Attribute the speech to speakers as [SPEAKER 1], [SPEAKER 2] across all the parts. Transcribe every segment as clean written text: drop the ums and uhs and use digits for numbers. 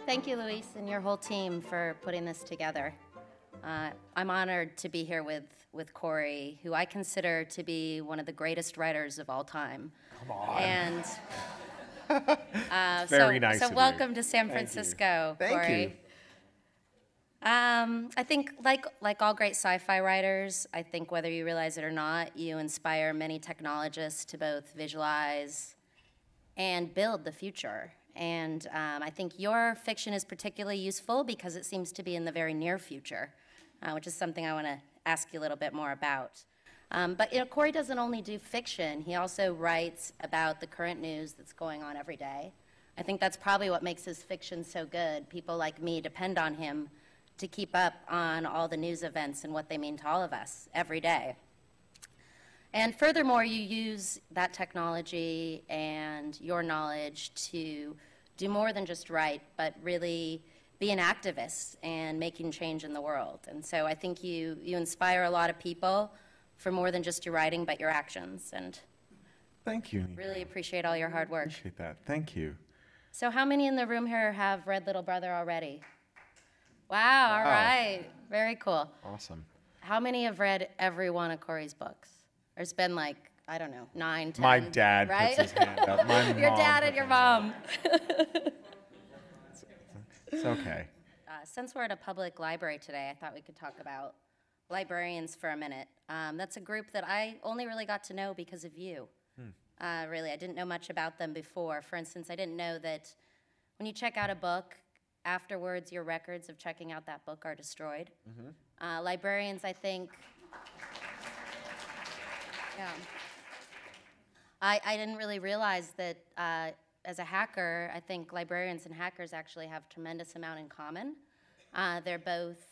[SPEAKER 1] Thank you, Luis, and your whole team for putting this together. I'm honored to be here with Cory, who I consider to be one of the greatest writers of all time.
[SPEAKER 2] Come on.
[SPEAKER 1] And
[SPEAKER 2] very nice
[SPEAKER 1] so
[SPEAKER 2] of
[SPEAKER 1] welcome
[SPEAKER 2] you.
[SPEAKER 1] to San Francisco,
[SPEAKER 2] Thank
[SPEAKER 1] Cory.
[SPEAKER 2] you.
[SPEAKER 1] I think, like all great sci-fi writers, I think whether you realize it or not, you inspire many technologists to both visualize and build the future. And I think your fiction is particularly useful because it seems to be in the very near future, which is something I want to ask you a little bit more about. But you know, Cory doesn't only do fiction, he also writes about the current news that's going on every day. I think that's probably what makes his fiction so good. People like me depend on him to keep up on all the news events and what they mean to all of us every day. And furthermore, you use that technology and your knowledge to do more than just write, but really be an activist and making change in the world. And so I think you inspire a lot of people for more than just your writing, but your actions. And
[SPEAKER 2] Thank you.
[SPEAKER 1] really appreciate all your hard work.
[SPEAKER 2] Appreciate that. Thank you.
[SPEAKER 1] So how many in the room here have read Little Brother already? Wow, all right. Very cool.
[SPEAKER 2] Awesome.
[SPEAKER 1] How many have read every one of Cory's books? There's been like, I don't know, 9, 10,
[SPEAKER 2] My dad
[SPEAKER 1] right?
[SPEAKER 2] puts his hand up. My
[SPEAKER 1] Your
[SPEAKER 2] mom
[SPEAKER 1] dad and
[SPEAKER 2] puts
[SPEAKER 1] your
[SPEAKER 2] her
[SPEAKER 1] mom.
[SPEAKER 2] It's okay.
[SPEAKER 1] Since we're at a public library today, I thought we could talk about librarians for a minute. That's a group that I only really got to know because of you. Really, I didn't know much about them before. For instance, I didn't know that when you check out a book, afterwards your records of checking out that book are destroyed. Librarians, I think, yeah. I didn't really realize that as a hacker, I think librarians and hackers actually have a tremendous amount in common. They're both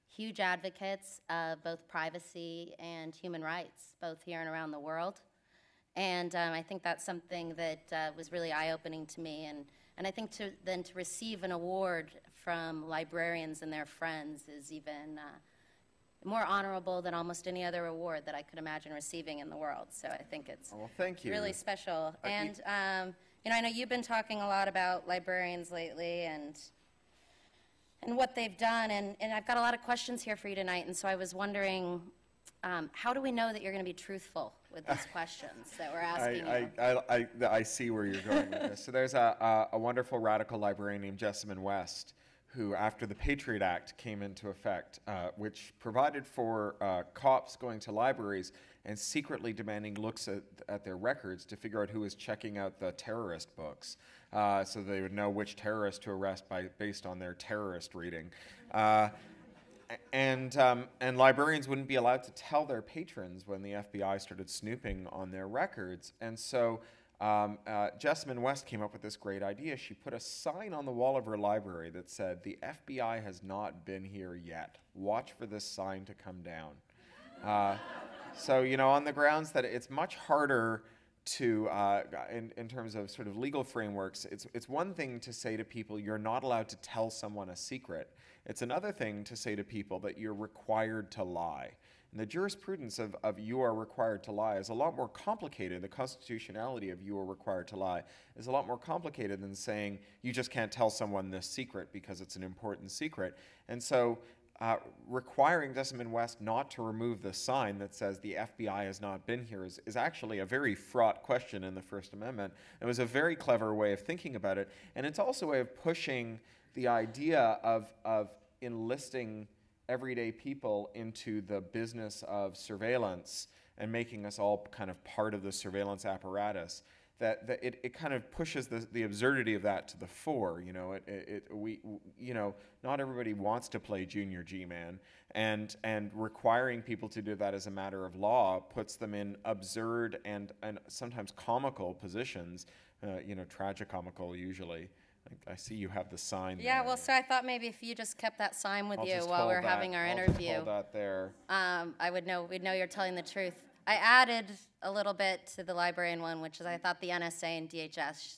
[SPEAKER 1] huge advocates of both privacy and human rights, both here and around the world. And I think that's something that was really eye-opening to me. And I think to receive an award from librarians and their friends is even more honorable than almost any other award that I could imagine receiving in the world. So I think it's
[SPEAKER 2] thank you.
[SPEAKER 1] really special. And you know, I know you've been talking a lot about librarians lately and what they've done, and I've got a lot of questions here for you tonight. And so I was wondering, how do we know that you're going to be truthful with these questions that we're asking you?
[SPEAKER 2] I see where you're going with this. So there's a wonderful radical librarian named Jessamine West, who, after the Patriot Act came into effect, which provided for cops going to libraries and secretly demanding looks at their records to figure out who was checking out the terrorist books, so they would know which terrorist to arrest based on their terrorist reading. And librarians wouldn't be allowed to tell their patrons when the FBI started snooping on their records. And so Jessamine West came up with this great idea. She put a sign on the wall of her library that said, "The FBI has not been here yet. Watch for this sign to come down." So, you know, on the grounds that it's much harder to, in terms of sort of legal frameworks, it's one thing to say to people, you're not allowed to tell someone a secret. It's another thing to say to people that you're required to lie. And the jurisprudence of you are required to lie is a lot more complicated. The constitutionality of you are required to lie is a lot more complicated than saying you just can't tell someone this secret because it's an important secret. And so requiring Jessamine West not to remove the sign that says the FBI has not been here is actually a very fraught question in the First Amendment. It was a very clever way of thinking about it. And it's also a way of pushing the idea of enlisting everyday people into the business of surveillance and making us all kind of part of the surveillance apparatus. That it kind of pushes the absurdity of that to the fore. You know, you know, not everybody wants to play Junior G-Man, and requiring people to do that as a matter of law puts them in absurd and sometimes comical positions. You know, tragicomical usually. I see you have the sign.
[SPEAKER 1] Yeah,
[SPEAKER 2] there.
[SPEAKER 1] well, so I thought maybe if you just kept that sign with
[SPEAKER 2] I'll
[SPEAKER 1] you
[SPEAKER 2] just
[SPEAKER 1] while
[SPEAKER 2] hold
[SPEAKER 1] we're having our
[SPEAKER 2] I'll
[SPEAKER 1] interview,
[SPEAKER 2] just hold that there.
[SPEAKER 1] we'd know you're telling the truth. I added a little bit to the librarian one, which is I thought the NSA and DHS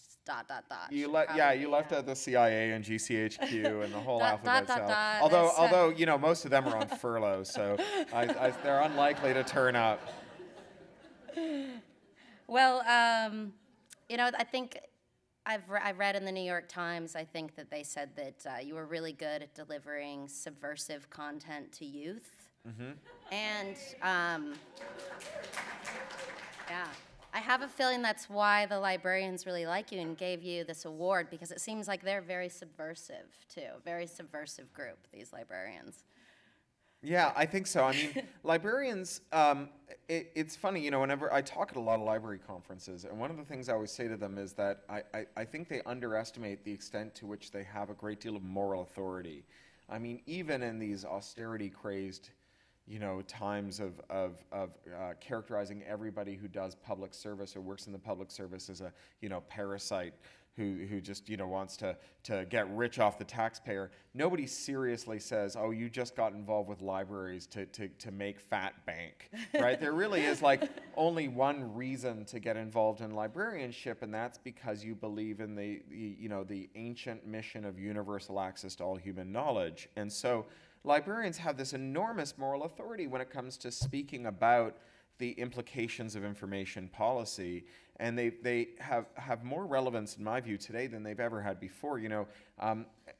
[SPEAKER 2] You
[SPEAKER 1] Probably,
[SPEAKER 2] left out the CIA and GCHQ and the whole
[SPEAKER 1] Dot,
[SPEAKER 2] alphabet
[SPEAKER 1] dot,
[SPEAKER 2] cell.
[SPEAKER 1] dot,
[SPEAKER 2] Although you know, most of them are on furlough, so they're unlikely to turn up.
[SPEAKER 1] Well, I think I read in the New York Times, I think that they said that you were really good at delivering subversive content to youth. Mm-hmm. And, yeah, I have a feeling that's why the librarians really like you and gave you this award, because it seems like they're very subversive, too. Very subversive group, these librarians.
[SPEAKER 2] Yeah, I think so. I mean, librarians, it's funny, you know, whenever I talk at a lot of library conferences, and one of the things I always say to them is that I think they underestimate the extent to which they have a great deal of moral authority. I mean, even in these austerity-crazed, you know, times of characterizing everybody who does public service or works in the public service as a, you know, parasite who just, you know, wants to get rich off the taxpayer. Nobody seriously says, oh, you just got involved with libraries to make fat bank, right? There really is like only one reason to get involved in librarianship, and that's because you believe in the ancient mission of universal access to all human knowledge. And so librarians have this enormous moral authority when it comes to speaking about the implications of information policy, and they have more relevance, in my view, today than they've ever had before. You know,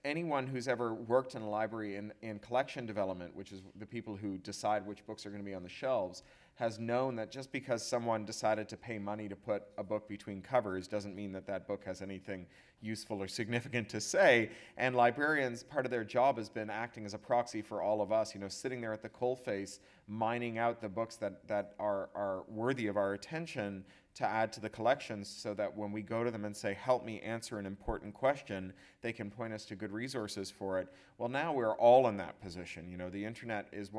[SPEAKER 2] anyone who's ever worked in a library in collection development, which is the people who decide which books are going to be on the shelves, has known that just because someone decided to pay money to put a book between covers doesn't mean that that book has anything useful or significant to say. And librarians, part of their job has been acting as a proxy for all of us, you know, sitting there at the coalface, mining out the books that are worthy of our attention to add to the collections, so that when we go to them and say, help me answer an important question, they can point us to good resources for it. Well, now we're all in that position. You know, the internet is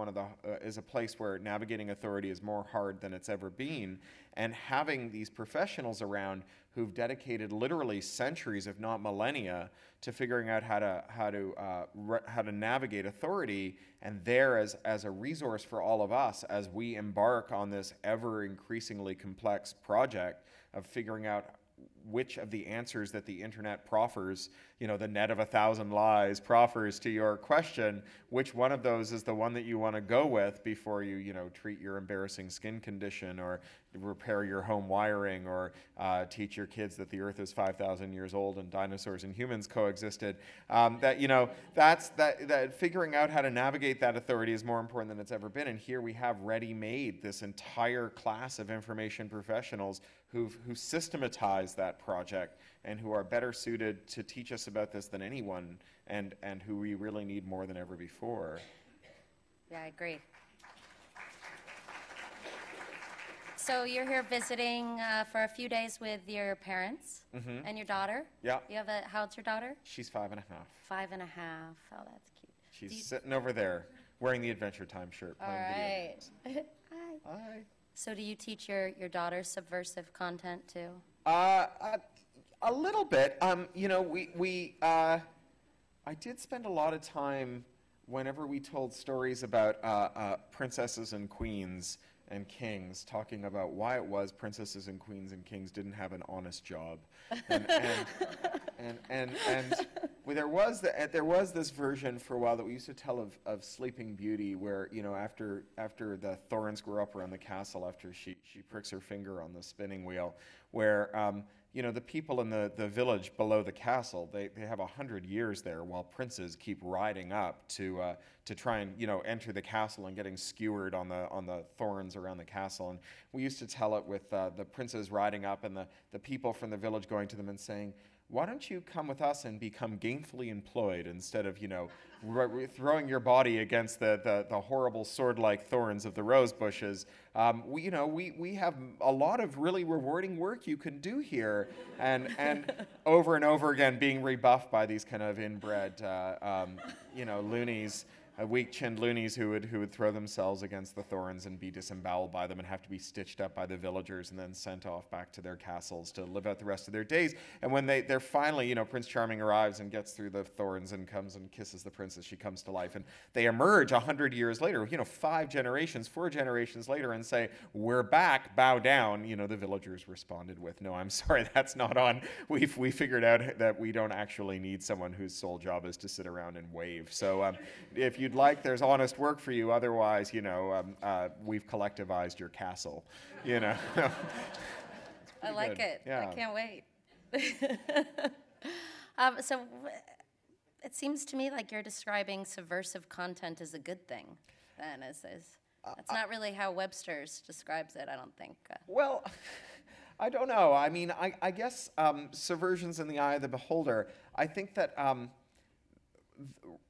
[SPEAKER 2] is a place where navigating authority is more hard than it's ever been, and having these professionals around who've dedicated literally centuries, if not millennia, to figuring out how to navigate authority, and there as a resource for all of us as we embark on this ever increasingly complex project of figuring out which of the answers that the internet proffers, you know, the net of 1,000 lies proffers to your question, which one of those is the one that you want to go with before you, you know, treat your embarrassing skin condition or repair your home wiring or teach your kids that the earth is 5,000 years old and dinosaurs and humans coexisted. That figuring out how to navigate that authority is more important than it's ever been. And here we have ready-made this entire class of information professionals who systematize that project and who are better suited to teach us about this than anyone, and who we really need more than ever before.
[SPEAKER 1] Yeah, I agree. So you're here visiting for a few days with your parents and your daughter?
[SPEAKER 2] Yeah.
[SPEAKER 1] How old's your daughter?
[SPEAKER 2] She's 5.5.
[SPEAKER 1] 5.5. Oh, that's cute.
[SPEAKER 2] She's sitting over there wearing the Adventure Time shirt.
[SPEAKER 1] All right. Hi.
[SPEAKER 2] Hi.
[SPEAKER 1] So do you teach your daughter subversive content too?
[SPEAKER 2] A little bit. You know, I did spend a lot of time whenever we told stories about princesses and queens and kings, talking about why it was princesses and queens and kings didn't have an honest job, and there was this version for a while that we used to tell of Sleeping Beauty, where, you know, after the thorns grow up around the castle, after she pricks her finger on the spinning wheel, where you know, the people in the village below the castle, they have 100 years there, while princes keep riding up to try and, you know, enter the castle and getting skewered on the thorns around the castle. And we used to tell it with the princes riding up and the people from the village going to them and saying, why don't you come with us and become gainfully employed instead of, you know, throwing your body against the horrible sword-like thorns of the rose bushes. We have a lot of really rewarding work you can do here, and over and over again being rebuffed by these kind of inbred, you know, loonies weak-chinned loonies who would throw themselves against the thorns and be disemboweled by them and have to be stitched up by the villagers and then sent off back to their castles to live out the rest of their days. And when they're finally, Prince Charming arrives and gets through the thorns and comes and kisses the princess, she comes to life, and they emerge 100 years later, 4 generations later, and say, "We're back, bow down." The villagers responded with, "No, I'm sorry, that's not on. We figured out that we don't actually need someone whose sole job is to sit around and wave. So if you'd like, there's honest work for you. Otherwise, we've collectivized your castle."
[SPEAKER 1] I like
[SPEAKER 2] good.
[SPEAKER 1] it.
[SPEAKER 2] Yeah.
[SPEAKER 1] I can't wait. So it seems to me like you're describing subversive content as a good thing. Then that's not really how Webster's describes it, I don't think.
[SPEAKER 2] Well, I don't know. I mean, I guess subversion's in the eye of the beholder. I think that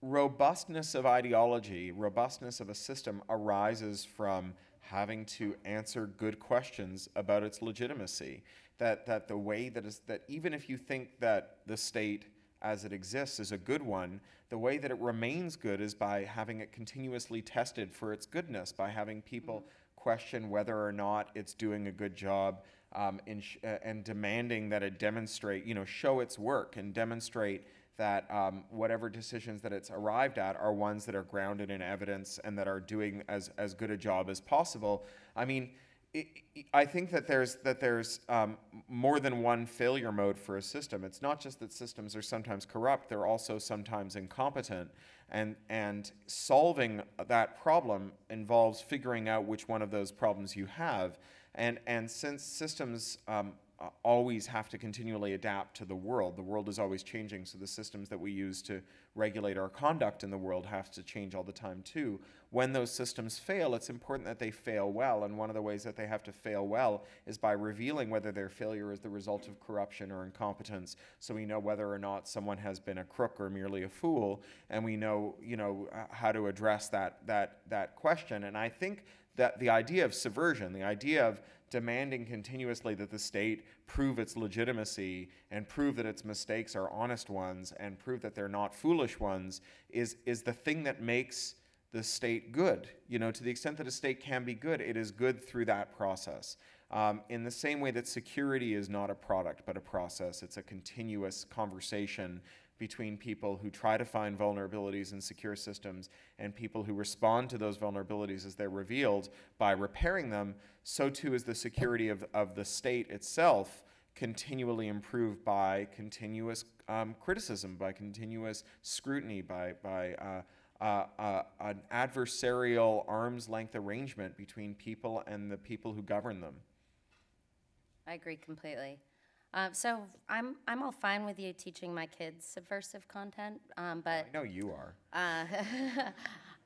[SPEAKER 2] robustness of ideology, robustness of a system arises from having to answer good questions about its legitimacy. That the way that even if you think that the state as it exists is a good one, the way that it remains good is by having it continuously tested for its goodness, by having people question whether or not it's doing a good job, and demanding that it demonstrate, show its work and demonstrate that whatever decisions that it's arrived at are ones that are grounded in evidence and that are doing as good a job as possible. I mean, I think that there's more than one failure mode for a system. It's not just that systems are sometimes corrupt; they're also sometimes incompetent. And solving that problem involves figuring out which one of those problems you have. And since systems always have to continually adapt to the world is always changing, so the systems that we use to regulate our conduct in the world have to change all the time too. When those systems fail, it's important that they fail well, and one of the ways that they have to fail well is by revealing whether their failure is the result of corruption or incompetence, so we know whether or not someone has been a crook or merely a fool, and we know, how to address that question. And I think that the idea of subversion, the idea of demanding continuously that the state prove its legitimacy and prove that its mistakes are honest ones and prove that they're not foolish ones is the thing that makes the state good. To the extent that a state can be good, it is good through that process. In the same way that security is not a product but a process, it's a continuous conversation between people who try to find vulnerabilities in secure systems and people who respond to those vulnerabilities as they're revealed by repairing them, so too is the security of the state itself continually improved by continuous criticism, by continuous scrutiny, by an adversarial arm's length arrangement between people and the people who govern them.
[SPEAKER 1] I agree completely. So I'm all fine with you teaching my kids subversive content, but
[SPEAKER 2] I know you are.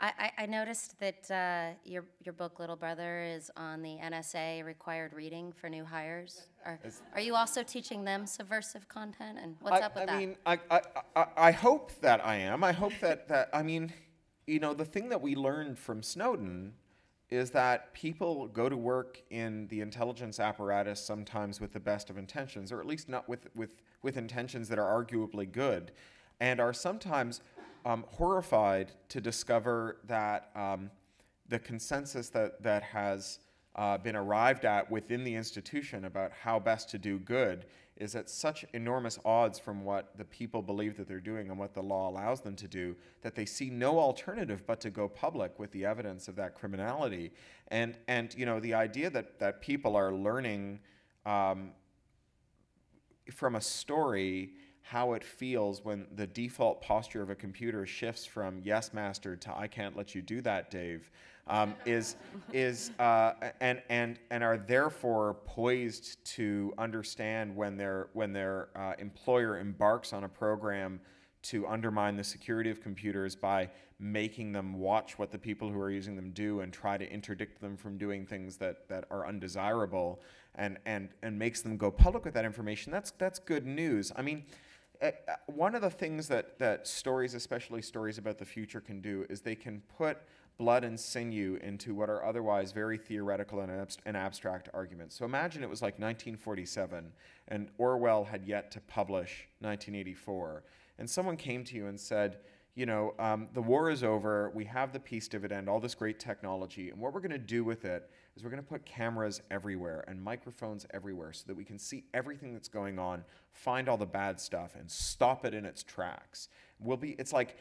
[SPEAKER 1] I noticed that your book Little Brother is on the NSA required reading for new hires. Are you also teaching them subversive content? And what's up with that?
[SPEAKER 2] I mean, I hope that I am. I hope that I mean, the thing that we learned from Snowden is that people go to work in the intelligence apparatus sometimes with the best of intentions, or at least not with intentions that are arguably good, and are sometimes horrified to discover that the consensus that has been arrived at within the institution about how best to do good is at such enormous odds from what the people believe that they're doing and what the law allows them to do that they see no alternative but to go public with the evidence of that criminality. And the idea that people are learning from a story how it feels when the default posture of a computer shifts from "yes, master" to "I can't let you do that, Dave," and are therefore poised to understand when their employer embarks on a program to undermine the security of computers by making them watch what the people who are using them do and try to interdict them from doing things that are undesirable, and makes them go public with that information. That's good news. I mean, one of the things that stories, especially stories about the future, can do is they can put blood and sinew into what are otherwise very theoretical and abstract arguments. So imagine it was like 1947 and Orwell had yet to publish 1984, and someone came to you and said, the war is over, we have the peace dividend, all this great technology, and what we're going to do with it is we're going to put cameras everywhere and microphones everywhere so that we can see everything that's going on, find all the bad stuff, and stop it in its tracks. It's like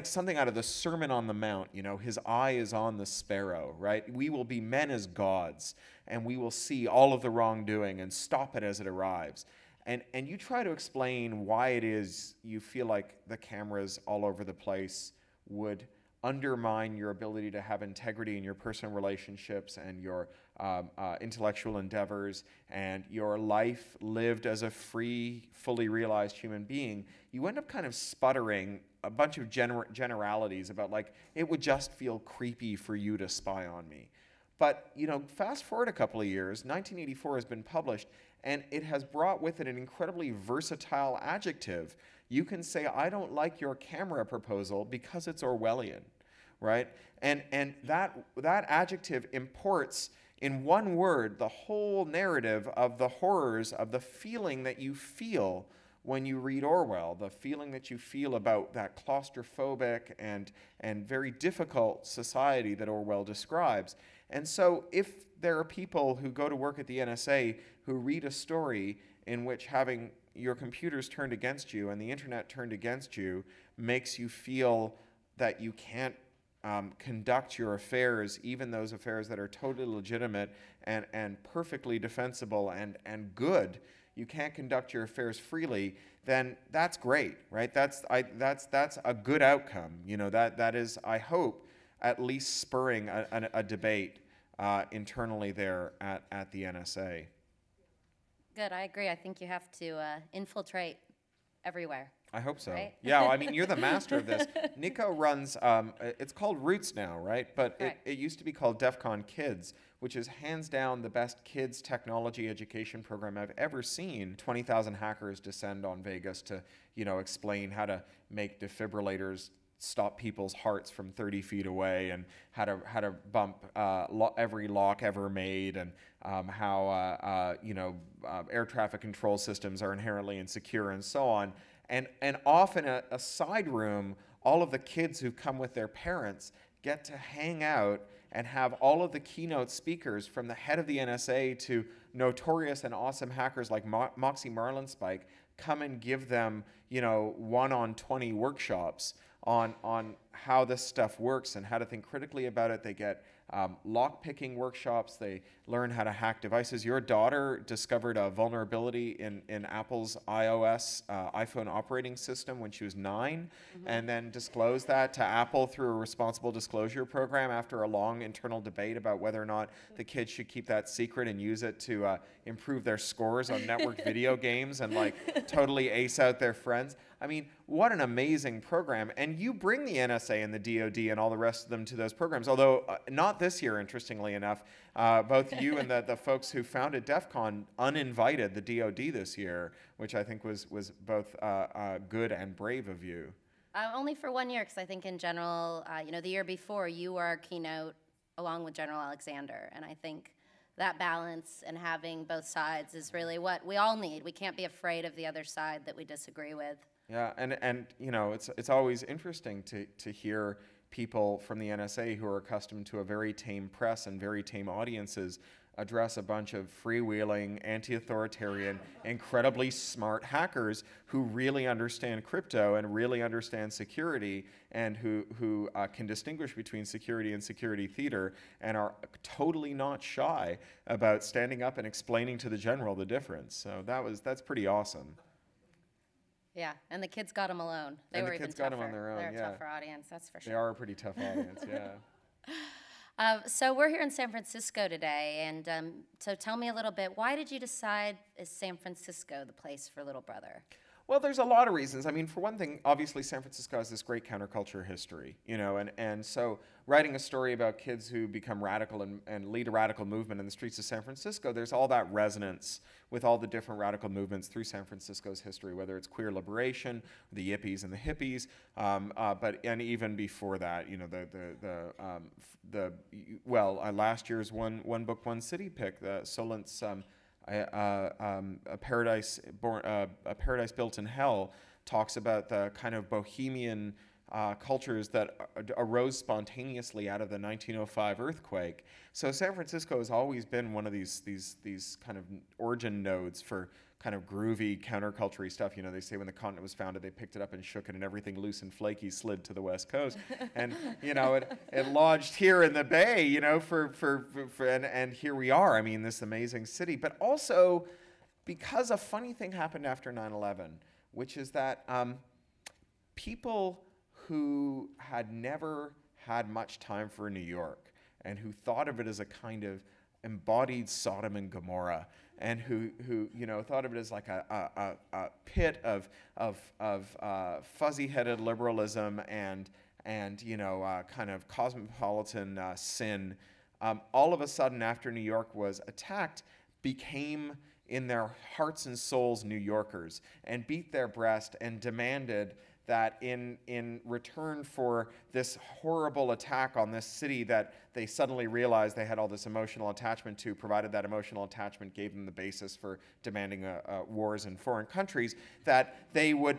[SPEAKER 2] something out of the Sermon on the Mount, his eye is on the sparrow, right? We will be men as gods, and we will see all of the wrongdoing and stop it as it arrives. And you try to explain why it is you feel like the cameras all over the place would undermine your ability to have integrity in your personal relationships and your intellectual endeavors and your life lived as a free, fully realized human being. You end up kind of sputtering a bunch of generalities about like, it would just feel creepy for you to spy on me. But, fast forward a couple of years, 1984 has been published, and it has brought with it an incredibly versatile adjective. You can say, I don't like your camera proposal because it's Orwellian, right? And that adjective imports in one word the whole narrative of the horrors of the feeling that you feel when you read Orwell, the feeling that you feel about that claustrophobic and very difficult society that Orwell describes. And so if there are people who go to work at the NSA who read a story in which having your computers turned against you and the internet turned against you makes you feel that you can't conduct your affairs, even those affairs that are totally legitimate and perfectly defensible and good, you can't conduct your affairs freely, then that's great, right? That's a good outcome. That is, I hope, at least spurring a debate internally there at the NSA.
[SPEAKER 1] Good, I agree. I think you have to infiltrate everywhere.
[SPEAKER 2] I hope so.
[SPEAKER 1] Right?
[SPEAKER 2] Yeah, I mean, you're the master of this. Nico runs, it's called Roots now, right? But it used to be called DEF CON Kids, which is hands down the best kids technology education program I've ever seen. 20,000 hackers descend on Vegas to, explain how to make defibrillators stop people's hearts from 30 feet away, and how to bump every lock ever made, and how air traffic control systems are inherently insecure, and so on. And off in a side room, all of the kids who come with their parents get to hang out and have all of the keynote speakers, from the head of the NSA to notorious and awesome hackers like Moxie Marlinspike, come and give them 1-on-20 workshops on how this stuff works and how to think critically about it. They get lock-picking workshops. They learn how to hack devices. Your daughter discovered a vulnerability in Apple's iPhone operating system when she was 9, and then disclosed that to Apple through a responsible disclosure program after a long internal debate about whether or not the kids should keep that secret and use it to improve their scores on networked video games and totally ace out their friends. I mean, what an amazing program. And you bring the NSA and the DoD and all the rest of them to those programs, although not this year, interestingly enough. Both you and the folks who founded DEF CON uninvited the DoD this year, which I think was both good and brave of you.
[SPEAKER 1] Only for 1 year, because I think in general, the year before, you were our keynote along with General Alexander. And I think that balance and having both sides is really what we all need. We can't be afraid of the other side that we disagree with.
[SPEAKER 2] Yeah, and it's always interesting to hear people from the NSA who are accustomed to a very tame press and very tame audiences address a bunch of freewheeling, anti-authoritarian, incredibly smart hackers who really understand crypto and really understand security, and who can distinguish between security and security theater, and are totally not shy about standing up and explaining to the general the difference. So that's pretty awesome.
[SPEAKER 1] Yeah, and the kids got them alone. They were even tougher.
[SPEAKER 2] Got them on their own.
[SPEAKER 1] They're a tougher audience, that's for sure.
[SPEAKER 2] They are a pretty tough audience, yeah.
[SPEAKER 1] So we're here in San Francisco today, and so tell me a little bit, why did you decide is San Francisco the place for Little Brother?
[SPEAKER 2] Well, there's a lot of reasons. I mean, for one thing, obviously San Francisco has this great counterculture history, and so writing a story about kids who become radical and lead a radical movement in the streets of San Francisco, there's all that resonance with all the different radical movements through San Francisco's history, whether it's queer liberation, the yippies and the hippies, and even before that, last year's one book, one city pick, the Solent's a paradise built in hell, talks about the kind of bohemian cultures that arose spontaneously out of the 1905 earthquake. So San Francisco has always been one of these kind of origin nodes for kind of groovy counterculture stuff. You know, they say when the continent was founded, they picked it up and shook it, and everything loose and flaky slid to the West Coast. And you know, it lodged here in the Bay. You know, and here we are. I mean, this amazing city. But also because a funny thing happened after 9/11, which is that people who had never had much time for New York and who thought of it as a kind of embodied Sodom and Gomorrah, and who you know, thought of it as like a pit of fuzzy-headed liberalism and you know, kind of cosmopolitan sin, all of a sudden after New York was attacked, became in their hearts and souls New Yorkers, and beat their breast and demanded that in return for this horrible attack on this city that they suddenly realized they had all this emotional attachment to, provided that emotional attachment gave them the basis for demanding wars in foreign countries, that they would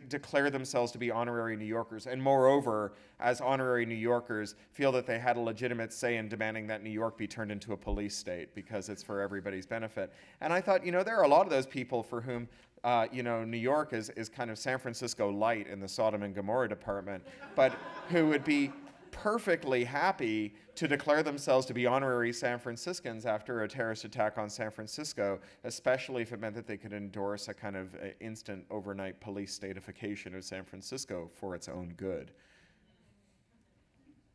[SPEAKER 2] declare themselves to be honorary New Yorkers, and moreover, as honorary New Yorkers, feel that they had a legitimate say in demanding that New York be turned into a police state because it's for everybody's benefit. And I thought, you know, there are a lot of those people for whom you know, New York is kind of San Francisco light in the Sodom and Gomorrah department, but who would be perfectly happy to declare themselves to be honorary San Franciscans after a terrorist attack on San Francisco, especially if it meant that they could endorse a kind of instant overnight police statification of San Francisco for its own good.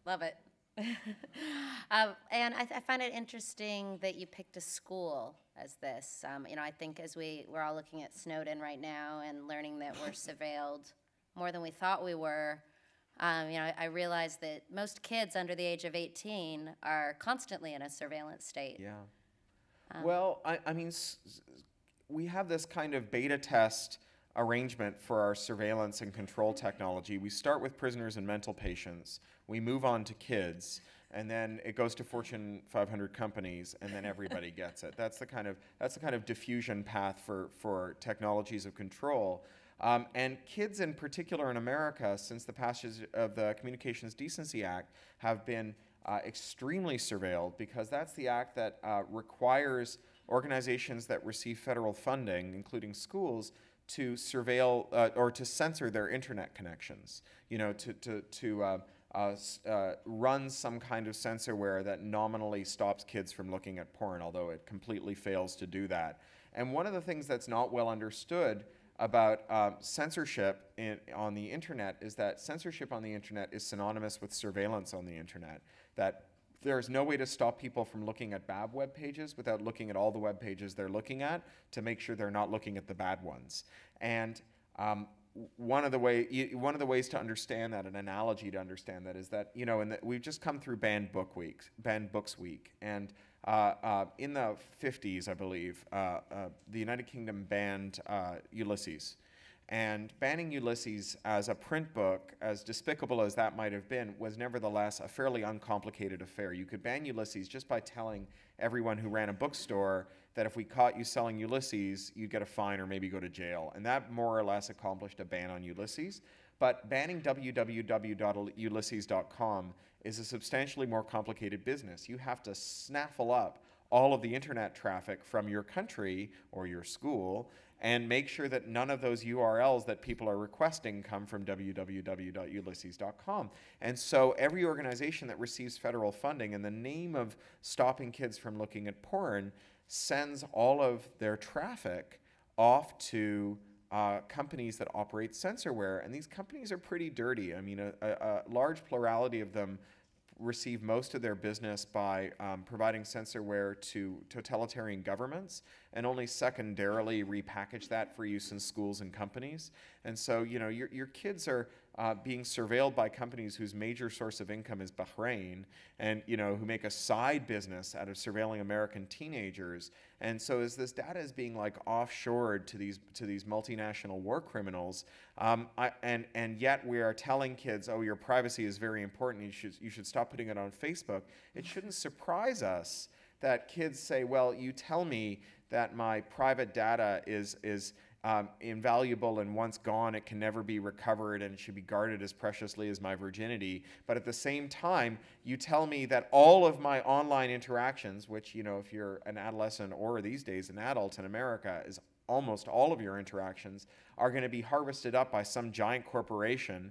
[SPEAKER 1] Love it. And I find it interesting that you picked a school as this. You know, I think as we're all looking at Snowden right now and learning that we're surveilled more than we thought we were, you know, I realize that most kids under the age of 18 are constantly in a surveillance state.
[SPEAKER 2] Yeah. Well, I mean, we have this kind of beta test arrangement for our surveillance and control technology. We start with prisoners and mental patients. We move on to kids, and then it goes to Fortune 500 companies, and then everybody gets it. That's the kind of diffusion path for technologies of control. And kids in particular in America, since the passage of the Communications Decency Act, have been extremely surveilled, because that's the act that requires organizations that receive federal funding, including schools, to surveil or to censor their internet connections. You know, to run some kind of censorware that nominally stops kids from looking at porn, although it completely fails to do that. And one of the things that's not well understood about censorship on the internet is that censorship on the internet is synonymous with surveillance on the internet. That there's no way to stop people from looking at bad web pages without looking at all the web pages they're looking at to make sure they're not looking at the bad ones. And one of the ways to understand that, an analogy to understand that, is that, you know, we've just come through Banned Books Week, and in the 50s, I believe, the United Kingdom banned Ulysses. And banning Ulysses as a print book, as despicable as that might have been, was nevertheless a fairly uncomplicated affair. You could ban Ulysses just by telling everyone who ran a bookstore that if we caught you selling Ulysses, you'd get a fine or maybe go to jail. And that more or less accomplished a ban on Ulysses. But banning www.ulysses.com is a substantially more complicated business. You have to snaffle up all of the internet traffic from your country or your school and make sure that none of those URLs that people are requesting come from www.ulysses.com. And so every organization that receives federal funding in the name of stopping kids from looking at porn sends all of their traffic off to companies that operate censorware. And these companies are pretty dirty. I mean, a large plurality of them receive most of their business by providing censorware to totalitarian governments, and only secondarily repackage that for use in schools and companies. And so, you know, your kids are being surveilled by companies whose major source of income is Bahrain, and, you know, who make a side business out of surveilling American teenagers. And so as this data is being like offshored to these multinational war criminals, and yet we are telling kids, oh, your privacy is very important, you should stop putting it on Facebook, it shouldn't surprise us that kids say, well, you tell me that my private data is invaluable, and once gone, it can never be recovered, and it should be guarded as preciously as my virginity. But at the same time, you tell me that all of my online interactions, which, you know, if you're an adolescent or these days an adult in America, is almost all of your interactions, are going to be harvested up by some giant corporation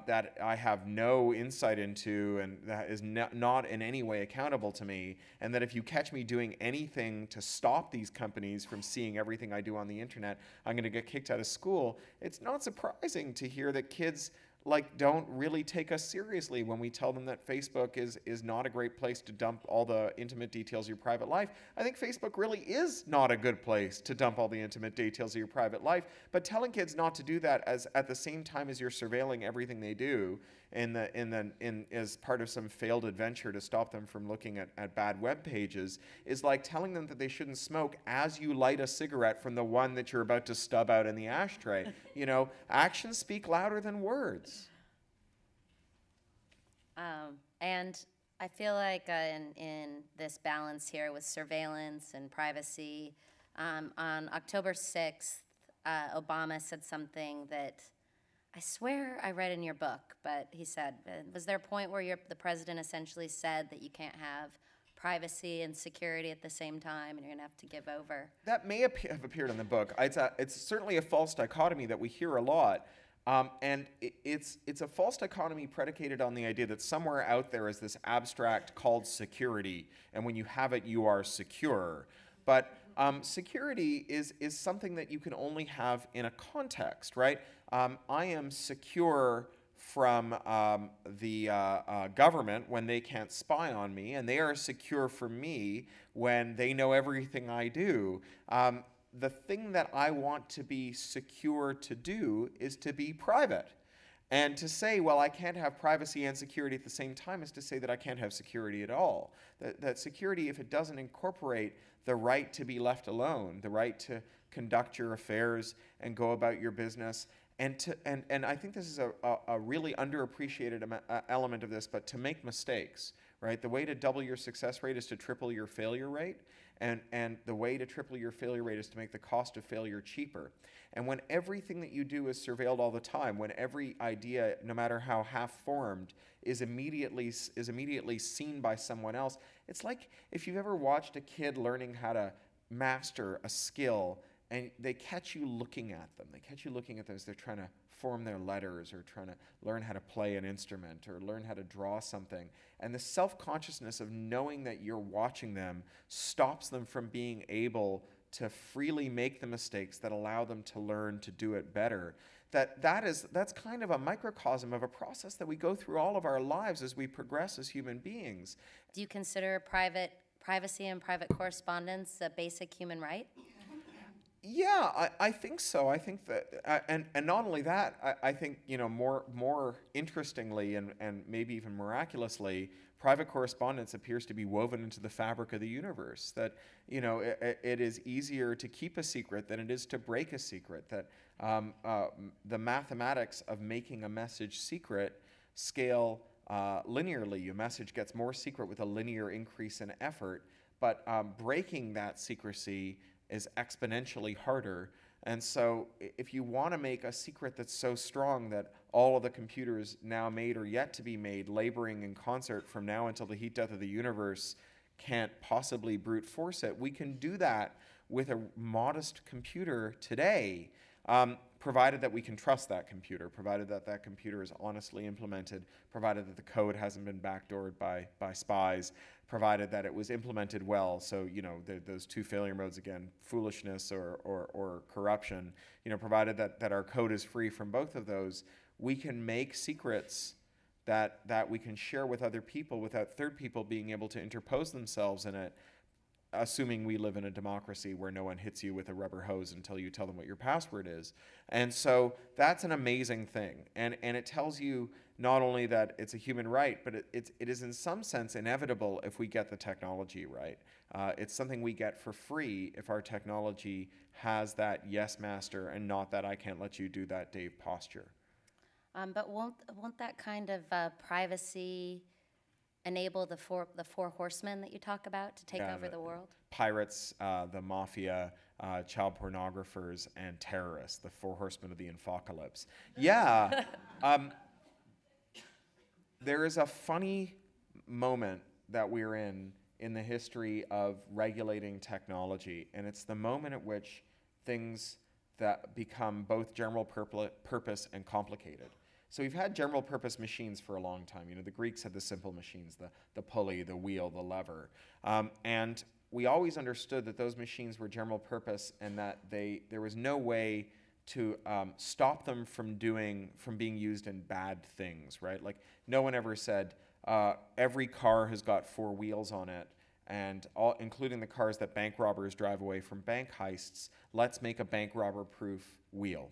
[SPEAKER 2] that I have no insight into, and that is not in any way accountable to me, and that if you catch me doing anything to stop these companies from seeing everything I do on the internet, I'm going to get kicked out of school. It's not surprising to hear that kids don't really take us seriously when we tell them that Facebook is not a great place to dump all the intimate details of your private life. I think Facebook really is not a good place to dump all the intimate details of your private life, but telling kids not to do that at the same time as you're surveilling everything they do as part of some failed adventure to stop them from looking at bad web pages is like telling them that they shouldn't smoke as you light a cigarette from the one that you're about to stub out in the ashtray. You know, actions speak louder than words.
[SPEAKER 1] And I feel like in this balance here with surveillance and privacy, on October 6th, Obama said something that I swear I read in your book, but he said, was there a point where the president essentially said that you can't have privacy and security at the same time and you're going to have to give over?
[SPEAKER 2] That may have appeared in the book. It's certainly a false dichotomy that we hear a lot. And it's a false dichotomy predicated on the idea that somewhere out there is this abstract called security, and when you have it, you are secure. But security is something that you can only have in a context, right? I am secure from the government when they can't spy on me, and they are secure from me when they know everything I do. The thing that I want to be secure to do is to be private. And to say, well, I can't have privacy and security at the same time is to say that I can't have security at all. That security, if it doesn't incorporate the right to be left alone, the right to conduct your affairs and go about your business, and I think this is a really underappreciated element of this, but to make mistakes, right? The way to double your success rate is to triple your failure rate. And the way to triple your failure rate is to make the cost of failure cheaper. And when everything that you do is surveilled all the time, when every idea, no matter how half-formed, is immediately seen by someone else, it's like if you've ever watched a kid learning how to master a skill and they catch you looking at them. They catch you looking at them as they're trying to form their letters or trying to learn how to play an instrument or learn how to draw something. And the self-consciousness of knowing that you're watching them stops them from being able to freely make the mistakes that allow them to learn to do it better. That's kind of a microcosm of a process that we go through all of our lives as we progress as human beings.
[SPEAKER 1] Do you consider privacy and private correspondence a basic human right?
[SPEAKER 2] Yeah, I think so. I think that, and not only that, I think, you know, more interestingly and maybe even miraculously, private correspondence appears to be woven into the fabric of the universe. That, you know, it is easier to keep a secret than it is to break a secret. That the mathematics of making a message secret scale linearly. Your message gets more secret with a linear increase in effort, but breaking that secrecy is exponentially harder. And so if you want to make a secret that's so strong that all of the computers now made or yet to be made, laboring in concert from now until the heat death of the universe, can't possibly brute force it, we can do that with a modest computer today, provided that we can trust that computer, provided that that computer is honestly implemented, provided that the code hasn't been backdoored by spies, provided that it was implemented well. So, you know, those two failure modes again, foolishness or corruption, you know, provided that our code is free from both of those, we can make secrets that we can share with other people without third people being able to interpose themselves in it, assuming we live in a democracy where no one hits you with a rubber hose until you tell them what your password is. And so that's an amazing thing. And it tells you not only that it's a human right, but it is in some sense inevitable if we get the technology right. It's something we get for free if our technology has that yes master and not that I can't let you do that Dave posture.
[SPEAKER 1] But won't that kind of privacy enable the four horsemen that you talk about to take over the world?
[SPEAKER 2] Pirates, the mafia, child pornographers, and terrorists, the four horsemen of the infocalypse. Yeah. There is a funny moment that we're in the history of regulating technology, and it's the moment at which things that become both general purpose and complicated. So we've had general purpose machines for a long time. You know, the Greeks had the simple machines, the pulley, the wheel, the lever. And we always understood that those machines were general purpose and that there was no way to stop them from being used in bad things, right? Like, no one ever said, every car has got four wheels on it, and including the cars that bank robbers drive away from bank heists, let's make a bank robber-proof wheel.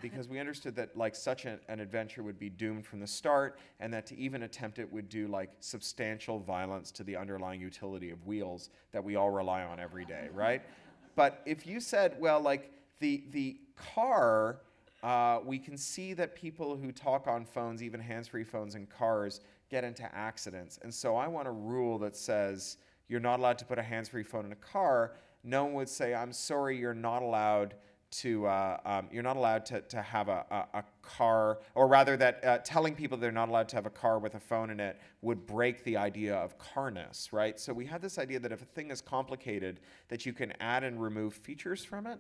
[SPEAKER 2] Because we understood that like such an adventure would be doomed from the start, and that to even attempt it would do like substantial violence to the underlying utility of wheels that we all rely on every day, right? But if you said, well, like the car, we can see that people who talk on phones, even hands-free phones in cars, get into accidents. And so I want a rule that says you're not allowed to put a hands-free phone in a car. No one would say, I'm sorry, you're not allowed to have a car, or rather that telling people they're not allowed to have a car with a phone in it would break the idea of carness, right? So we had this idea that if a thing is complicated, that you can add and remove features from it.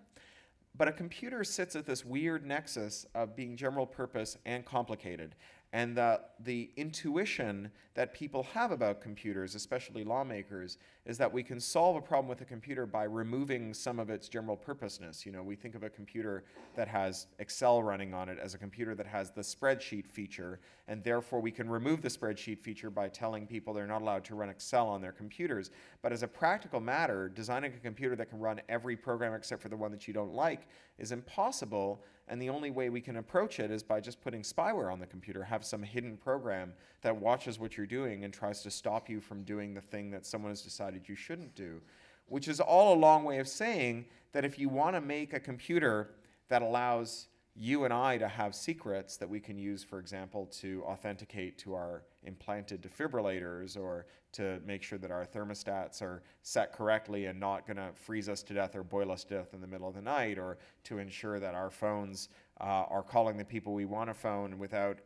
[SPEAKER 2] But a computer sits at this weird nexus of being general purpose and complicated. And the intuition that people have about computers, especially lawmakers, is that we can solve a problem with a computer by removing some of its general purposeness. You know, we think of a computer that has Excel running on it as a computer that has the spreadsheet feature, and therefore we can remove the spreadsheet feature by telling people they're not allowed to run Excel on their computers. But as a practical matter, designing a computer that can run every program except for the one that you don't like is impossible. And the only way we can approach it is by just putting spyware on the computer, have some hidden program that watches what you're doing and tries to stop you from doing the thing that someone has decided you shouldn't do. Which is all a long way of saying that if you want to make a computer that allows you and I to have secrets that we can use, for example, to authenticate to our implanted defibrillators, or to make sure that our thermostats are set correctly and not going to freeze us to death or boil us to death in the middle of the night, or to ensure that our phones are calling the people we want to phone without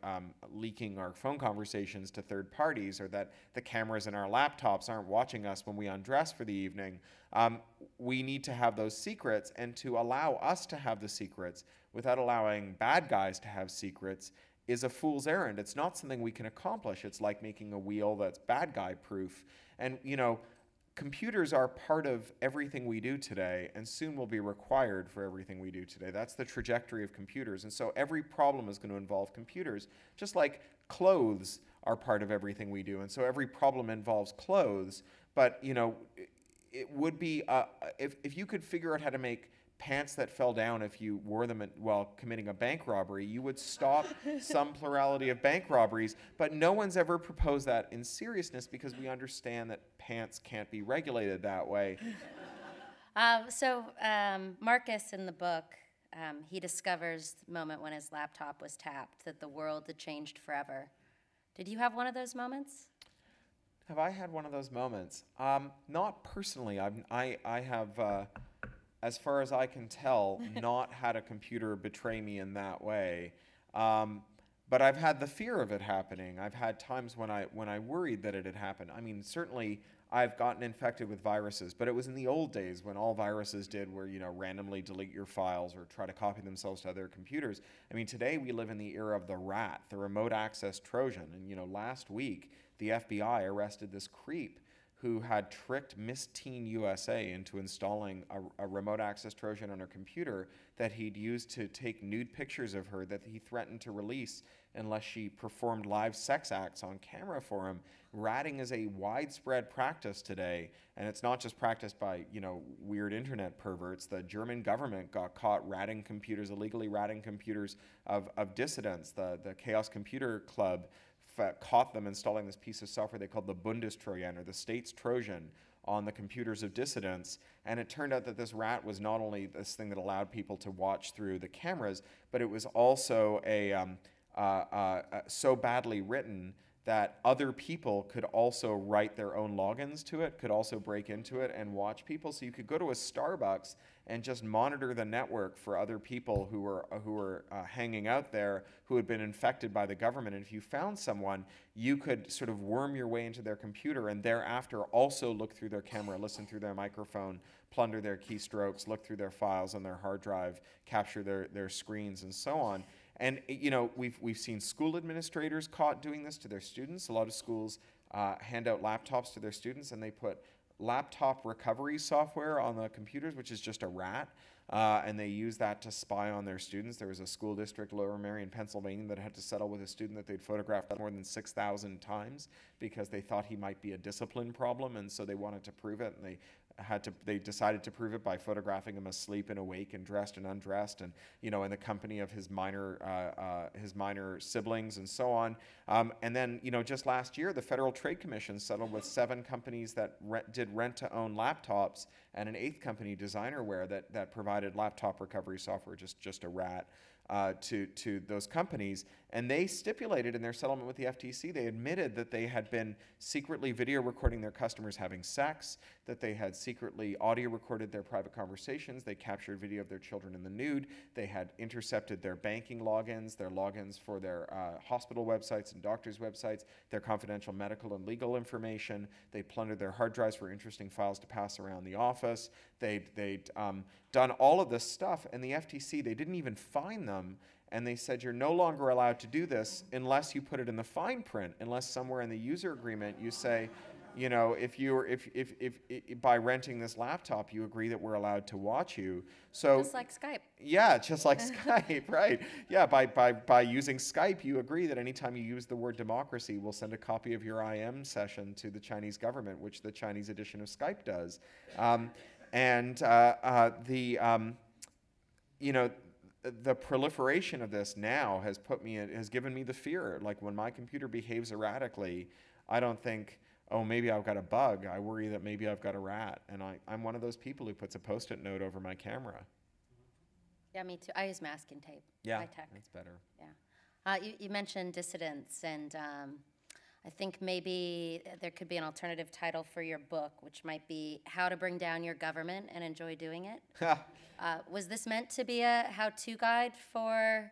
[SPEAKER 2] leaking our phone conversations to third parties, or that the cameras in our laptops aren't watching us when we undress for the evening. We need to have those secrets, and to allow us to have the secrets without allowing bad guys to have secrets is a fool's errand. It's not something we can accomplish. It's like making a wheel that's bad guy proof. And, you know, computers are part of everything we do today, and soon will be required for everything we do today. That's the trajectory of computers. And so every problem is going to involve computers, just like clothes are part of everything we do. And so every problem involves clothes. But, you know, it would be, if you could figure out how to make pants that fell down if you wore them while committing a bank robbery, you would stop some plurality of bank robberies. But no one's ever proposed that in seriousness, because we understand that pants can't be regulated that way.
[SPEAKER 1] Marcus in the book, he discovers the moment when his laptop was tapped, that the world had changed forever. Did you have one of those moments?
[SPEAKER 2] Have I had one of those moments? Not personally. I have, as far as I can tell, not had a computer betray me in that way. But I've had the fear of it happening. I've had times when I worried that it had happened. I mean, certainly I've gotten infected with viruses, but it was in the old days when all viruses did were, you know, randomly delete your files or try to copy themselves to other computers. I mean, today we live in the era of the rat, the remote access Trojan. And, you know, last week the FBI arrested this creep who had tricked Miss Teen USA into installing a remote access Trojan on her computer that he'd used to take nude pictures of her that he threatened to release unless she performed live sex acts on camera for him. Ratting is a widespread practice today, and it's not just practiced by, you know, weird internet perverts. The German government got caught ratting computers, illegally ratting computers of dissidents. The Chaos Computer Club caught them installing this piece of software they called the Bundestrojan, or the state's Trojan, on the computers of dissidents. And it turned out that this rat was not only this thing that allowed people to watch through the cameras, but it was also so badly written that other people could also write their own logins to it, could also break into it and watch people. So you could go to a Starbucks and just monitor the network for other people who were hanging out there who had been infected by the government. And if you found someone, you could sort of worm your way into their computer and thereafter also look through their camera, listen through their microphone, plunder their keystrokes, look through their files on their hard drive, capture their screens, and so on. And you know, we've seen school administrators caught doing this to their students. A lot of schools hand out laptops to their students, and they put laptop recovery software on the computers, which is just a rat, and they use that to spy on their students. There was a school district, Lower Merion, Pennsylvania, that had to settle with a student that they'd photographed more than 6,000 times because they thought he might be a discipline problem, and so they wanted to prove it, and they decided to prove it by photographing him asleep and awake and dressed and undressed, and you know, in the company of his minor siblings and so on. And then, you know, just last year, the Federal Trade Commission settled with 7 companies that did rent-to-own laptops, and an 8th company, Designerware, that provided laptop recovery software, just a rat. To those companies, and they stipulated in their settlement with the FTC, they admitted that they had been secretly video recording their customers having sex, that they had secretly audio recorded their private conversations, they captured video of their children in the nude, they had intercepted their banking logins, their logins for their hospital websites and doctors' websites, their confidential medical and legal information, they plundered their hard drives for interesting files to pass around the office, they'd done all of this stuff, and the FTC, they didn't even fine them, and they said, you're no longer allowed to do this unless you put it in the fine print, unless somewhere in the user agreement you say, you know, if by renting this laptop you agree that we're allowed to watch you. So
[SPEAKER 1] just like Skype.
[SPEAKER 2] Yeah, just like Skype, right? Yeah, by using Skype, you agree that anytime you use the word democracy, we'll send a copy of your IM session to the Chinese government, which the Chinese edition of Skype does. You know, the proliferation of this now has given me the fear. Like when my computer behaves erratically, I don't think, oh, maybe I've got a bug. I worry that maybe I've got a rat. And I'm one of those people who puts a Post-it note over my camera.
[SPEAKER 1] Yeah, me too. I use masking tape.
[SPEAKER 2] Yeah,
[SPEAKER 1] High-tech.
[SPEAKER 2] that's better.
[SPEAKER 1] Yeah. You mentioned dissidents, and I think maybe there could be an alternative title for your book, which might be How to Bring Down Your Government and Enjoy Doing It. Was this meant to be a how-to guide for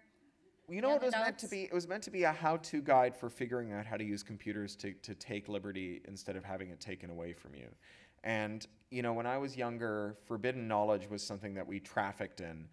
[SPEAKER 2] You know what it was meant to be? It was meant to be a how-to guide for figuring out how to use computers to take liberty instead of having it taken away from you. And, you know, when I was younger, forbidden knowledge was something that we trafficked in.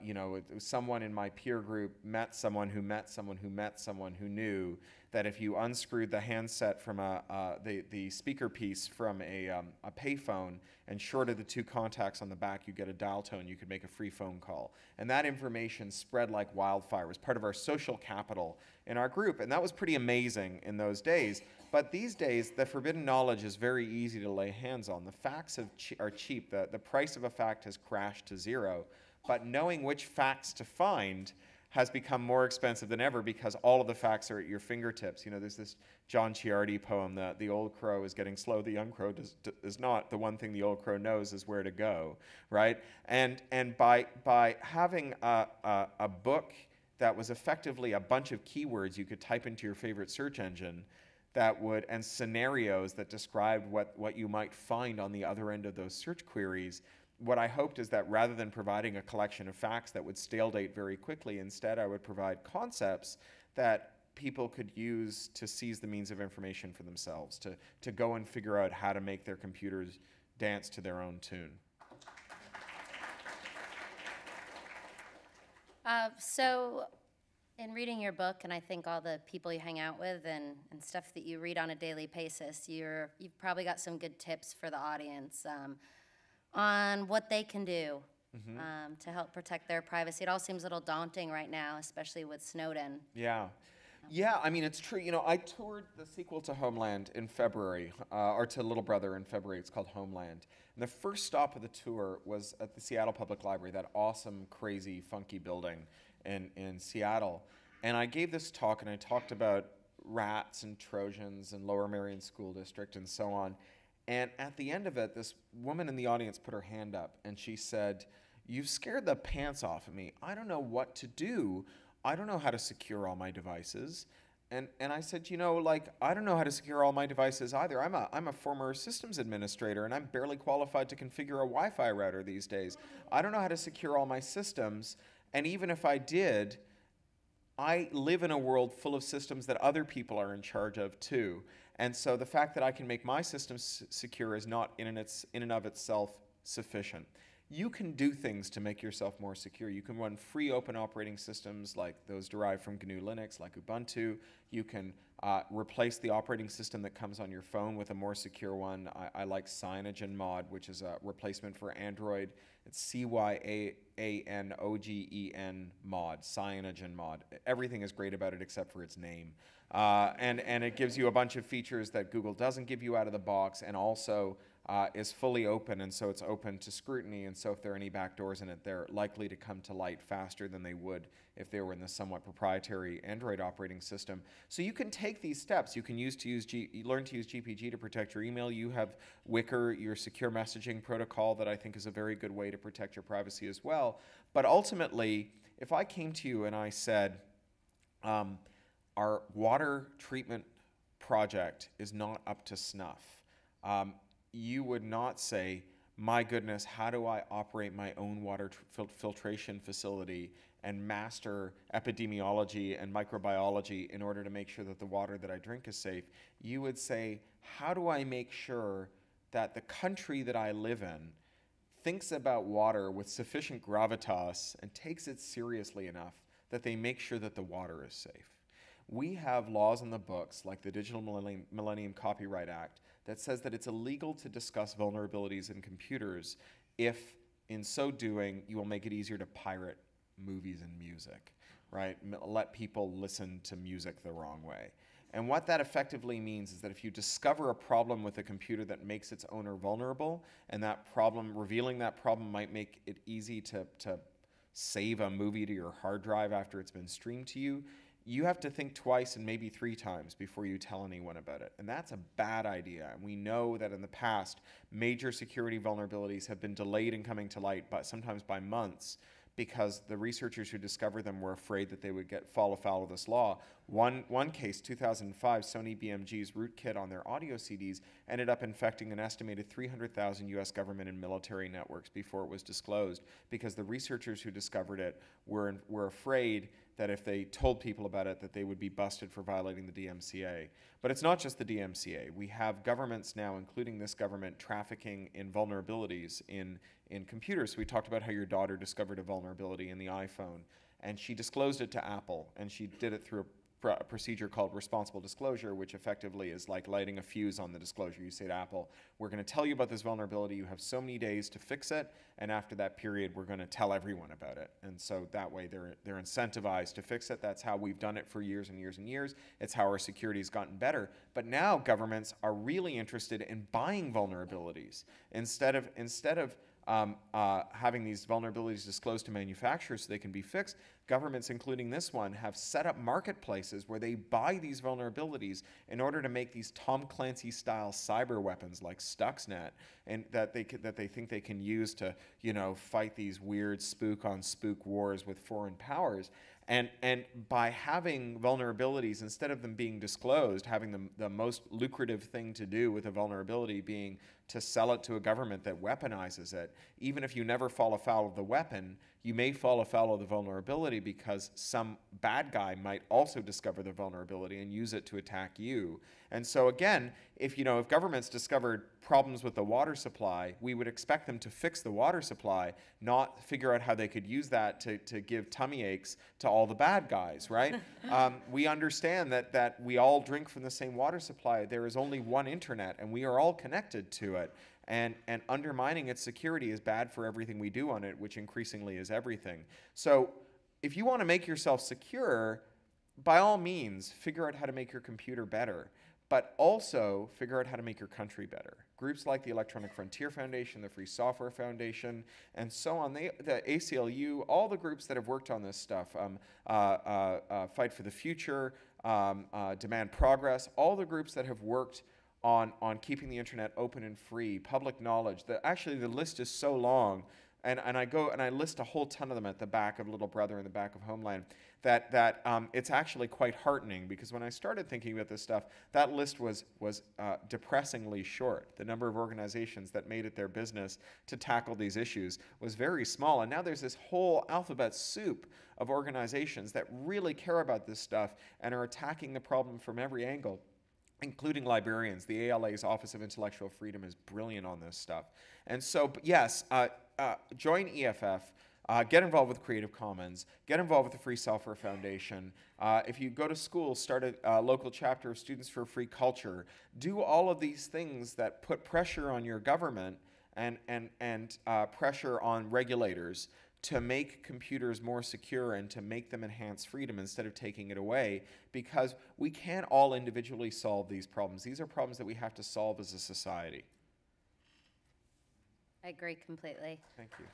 [SPEAKER 2] You know, it was someone in my peer group met someone who met someone who met someone who knew that if you unscrewed the handset from the speaker piece from a payphone and shorted the 2 contacts on the back, you get a dial tone, you could make a free phone call. And that information spread like wildfire. It was part of our social capital in our group, and that was pretty amazing in those days. But these days, the forbidden knowledge is very easy to lay hands on. The facts are cheap. The price of a fact has crashed to 0. But knowing which facts to find has become more expensive than ever because all of the facts are at your fingertips. You know, there's this John Ciardi poem that the old crow is getting slow, the young crow is not. The one thing the old crow knows is where to go, right? And by having a book that was effectively a bunch of keywords you could type into your favorite search engine and scenarios that described what you might find on the other end of those search queries, what I hoped is that rather than providing a collection of facts that would stale date very quickly, instead I would provide concepts that people could use to seize the means of information for themselves, to go and figure out how to make their computers dance to their own tune.
[SPEAKER 1] So in reading your book, and I think all the people you hang out with and stuff that you read on a daily basis, you've probably got some good tips for the audience on what they can do to help protect their privacy. It all seems a little daunting right now, especially with Snowden.
[SPEAKER 2] Yeah. Yeah, I mean, it's true. You know, I toured the sequel to Homeland in February, or to Little Brother in February. It's called Homeland. And the first stop of the tour was at the Seattle Public Library, that awesome, crazy, funky building in Seattle. And I gave this talk, and I talked about rats and Trojans and Lower Merion School District and so on. And at the end of it, this woman in the audience put her hand up, and she said, "You've scared the pants off of me. I don't know what to do. I don't know how to secure all my devices. And I said, you know, like, I don't know how to secure all my devices either. I'm a former systems administrator, and I'm barely qualified to configure a Wi-Fi router these days. I don't know how to secure all my systems, and even if I did, I live in a world full of systems that other people are in charge of too. And so the fact that I can make my systems secure is not in and of itself sufficient. You can do things to make yourself more secure. You can run free open operating systems like those derived from GNU Linux, like Ubuntu. You can replace the operating system that comes on your phone with a more secure one. I like CyanogenMod, which is a replacement for Android. It's CYANOGEN mod, CyanogenMod. Everything is great about it except for its name. And it gives you a bunch of features that Google doesn't give you out of the box, and also is fully open, and so it's open to scrutiny, and so if there are any backdoors in it, they're likely to come to light faster than they would if they were in the somewhat proprietary Android operating system. So you can take these steps. You can learn to use GPG to protect your email. You have Wickr, your secure messaging protocol that I think is a very good way to protect your privacy as well. But ultimately, if I came to you and I said, our water treatment project is not up to snuff, you would not say, my goodness, how do I operate my own water filtration facility and master epidemiology and microbiology in order to make sure that the water that I drink is safe? You would say, how do I make sure that the country that I live in thinks about water with sufficient gravitas and takes it seriously enough that they make sure that the water is safe? We have laws in the books, like the Digital Millennium Copyright Act, that says that it's illegal to discuss vulnerabilities in computers if, in so doing, you will make it easier to pirate movies and music, right? Let people listen to music the wrong way. And what that effectively means is that if you discover a problem with a computer that makes its owner vulnerable, and that problem, revealing that problem might make it easy to save a movie to your hard drive after it's been streamed to you, you have to think twice and maybe 3 times before you tell anyone about it. And that's a bad idea. And we know that in the past, major security vulnerabilities have been delayed in coming to light, but sometimes by months, because the researchers who discovered them were afraid that they would fall afoul of this law. One case, 2005, Sony BMG's rootkit on their audio CDs ended up infecting an estimated 300,000 US government and military networks before it was disclosed, because the researchers who discovered it were afraid that if they told people about it, that they would be busted for violating the DMCA. But it's not just the DMCA. We have governments now, including this government, trafficking in vulnerabilities in computers. So we talked about how your daughter discovered a vulnerability in the iPhone, and she disclosed it to Apple, and she did it through a procedure called responsible disclosure, which effectively is like lighting a fuse on the disclosure. You say to Apple, we're going to tell you about this vulnerability, you have so many days to fix it, and after that period, we're going to tell everyone about it. And so that way they're incentivized to fix it. That's how we've done it for years and years and years. It's how our security has gotten better. But now governments are really interested in buying vulnerabilities. Instead of having these vulnerabilities disclosed to manufacturers so they can be fixed, governments, including this one, have set up marketplaces where they buy these vulnerabilities in order to make these Tom Clancy-style cyber weapons like Stuxnet, and that they think they can use to, fight these weird spook-on-spook wars with foreign powers. And by having vulnerabilities, instead of them being disclosed, having the most lucrative thing to do with a vulnerability being to sell it to a government that weaponizes it, even if you never fall afoul of the weapon, you may fall afoul of the vulnerability because some bad guy might also discover the vulnerability and use it to attack you. And so again, if governments discovered problems with the water supply, we would expect them to fix the water supply, not figure out how they could use that to give tummy aches to all the bad guys, right? We understand that we all drink from the same water supply. There is only one internet, and we are all connected to it. And undermining its security is bad for everything we do on it, which increasingly is everything. So if you want to make yourself secure, by all means, figure out how to make your computer better, but also figure out how to make your country better. Groups like the Electronic Frontier Foundation, the Free Software Foundation, and so on, the ACLU, all the groups that have worked on this stuff, Fight for the Future, Demand Progress, all the groups that have worked on keeping the internet open and free, public knowledge. Actually, the list is so long and I go and I list a whole ton of them at the back of Little Brother and the back of Homeland, that it's actually quite heartening, because when I started thinking about this stuff, that list was depressingly short. The number of organizations that made it their business to tackle these issues was very small, and now there's this whole alphabet soup of organizations that really care about this stuff and are attacking the problem from every angle, including librarians. The ALA's Office of Intellectual Freedom is brilliant on this stuff. And so, yes, join EFF, get involved with Creative Commons, get involved with the Free Software Foundation. If you go to school, start a local chapter of Students for Free Culture. Do all of these things that put pressure on your government and pressure on regulators to make computers more secure and to make them enhance freedom instead of taking it away, because we can't all individually solve these problems. These are problems that we have to solve as a society.
[SPEAKER 1] I agree completely.
[SPEAKER 2] Thank you.